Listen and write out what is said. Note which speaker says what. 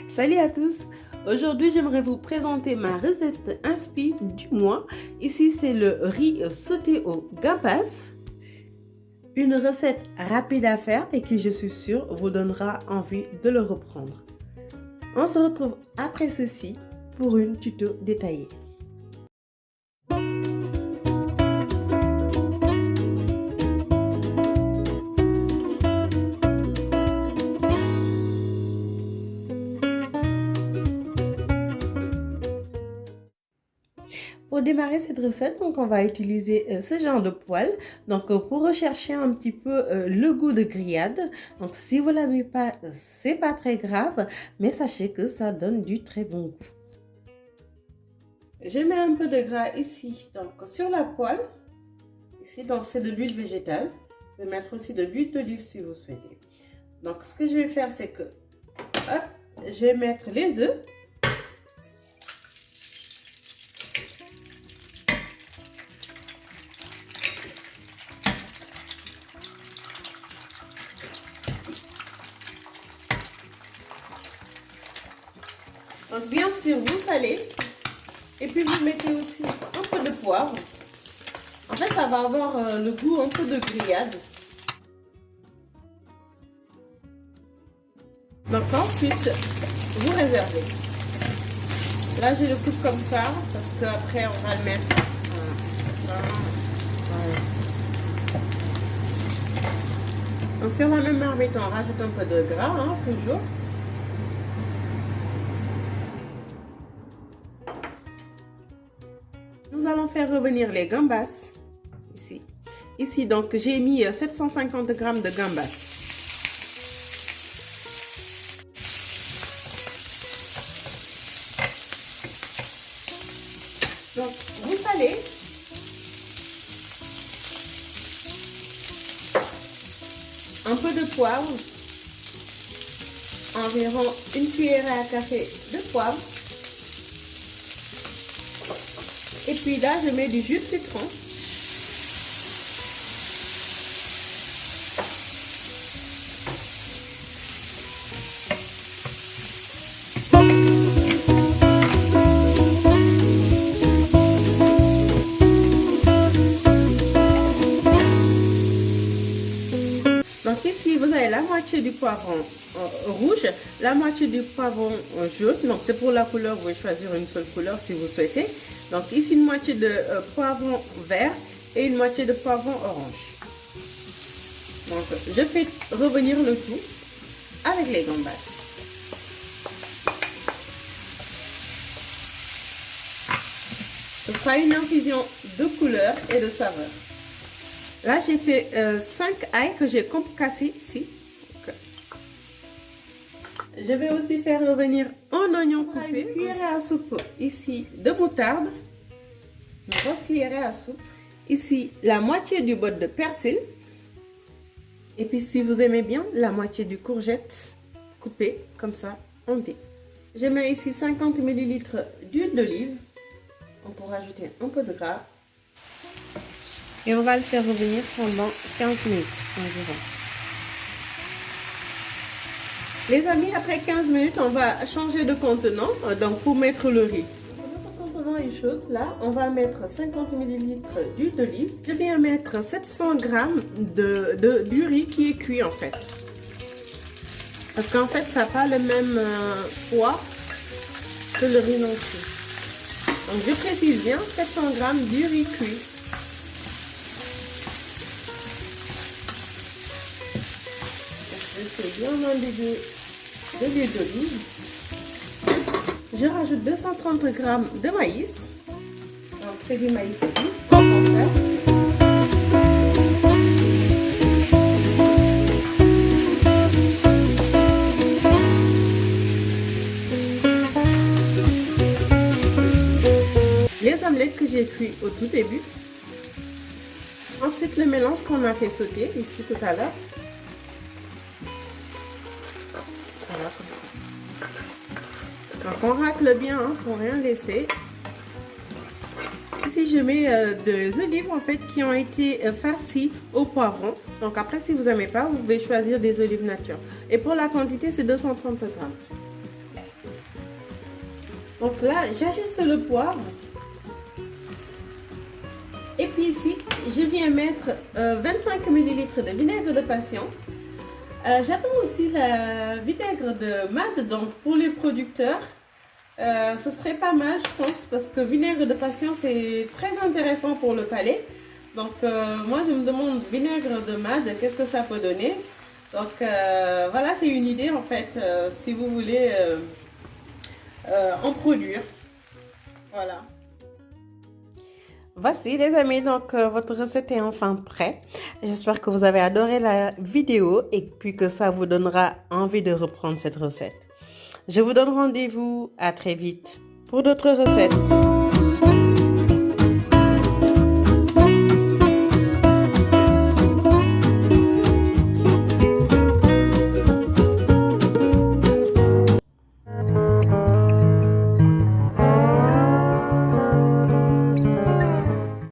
Speaker 1: Salut à tous! Aujourd'hui, j'aimerais vous présenter ma recette inspi du mois. Ici, c'est le riz sauté au gambas. Une recette rapide à faire et qui, je suis sûre, vous donnera envie de le reprendre. On se retrouve après ceci pour une tuto détaillée. Pour démarrer cette recette, donc on va utiliser ce genre de poêle. Donc pour rechercher un petit peu le goût de grillade. Donc si vous l'avez pas, c'est pas très grave, mais sachez que ça donne du très bon goût. Je mets un peu de gras ici, donc sur la poêle. Ici, donc c'est de l'huile végétale. Je vais mettre aussi de l'huile d'olive si vous souhaitez. Donc ce que je vais faire, c'est que hop, je vais mettre les œufs. Donc bien sûr, vous salez et puis vous mettez aussi un peu de poivre. En fait, ça va avoir le goût un peu de grillade. Donc ensuite, vous réservez. Là, je le coupe comme ça parce qu'après, on va le mettre. Voilà. Donc sur la même marmite, on rajoute un peu de gras, hein, toujours. Nous allons faire revenir les gambas ici. Ici, donc, j'ai mis 750 g de gambas. Donc, vous salez. Un peu de poivre. Environ une cuillère à café de poivre. Et puis là, je mets du jus de citron. Donc ici, vous avez la moitié du poivron rouge, la moitié du poivron jaune. Donc c'est pour la couleur, vous pouvez choisir une seule couleur si vous souhaitez. Donc ici, une moitié de poivron vert et une moitié de poivron orange. Donc je fais revenir le tout avec les gambas. Ce sera une infusion de couleur et de saveur. Là, j'ai fait 5 ails que j'ai concassés ici. Okay. Je vais aussi faire revenir un oignon coupé, une cuillère à soupe ici de moutarde, une grosse cuillère à soupe. Ici, la moitié du bot de persil. Et puis, si vous aimez bien, la moitié du courgette coupée comme ça en dés. Je mets ici 50 ml d'huile d'olive. On pourra ajouter un peu de gras. Et on va le faire revenir pendant 15 minutes environ. Les amis, après 15 minutes, on va changer de contenant donc pour mettre le riz. Notre contenant est chaud. Là, on va mettre 50 ml d'huile d'olive. Je viens mettre 700 g du riz qui est cuit en fait. Parce qu'en fait, ça n'a pas le même poids que le riz non cuit. Donc, je précise bien 700 g du riz cuit. Je fais bien imbiber de l'huile d'olive. Je rajoute 230 g de maïs. Donc c'est du maïs vif en conserve. Les omelettes que j'ai cuit au tout début. Ensuite le mélange qu'on a fait sauter ici tout à l'heure. Voilà, comme ça. Donc on racle bien hein, pour rien laisser. Ici je mets des olives en fait qui ont été farcies au poivron. Donc après si vous n'aimez pas, vous pouvez choisir des olives nature. Et pour la quantité c'est 230 g. Donc là, j'ajuste le poivre. Et puis ici, je viens mettre 25 ml de vinaigre de passion. J'attends aussi le vinaigre de Mad, donc pour les producteurs, ce serait pas mal, je pense, parce que vinaigre de passion, c'est très intéressant pour le palais. Donc moi, je me demande vinaigre de Mad, qu'est-ce que ça peut donner? Donc voilà, c'est une idée en fait, si vous voulez en produire. Voilà. Voici les amis, donc votre recette est enfin prête. J'espère que vous avez adoré la vidéo et puis que ça vous donnera envie de reprendre cette recette. Je vous donne rendez-vous à très vite pour d'autres recettes.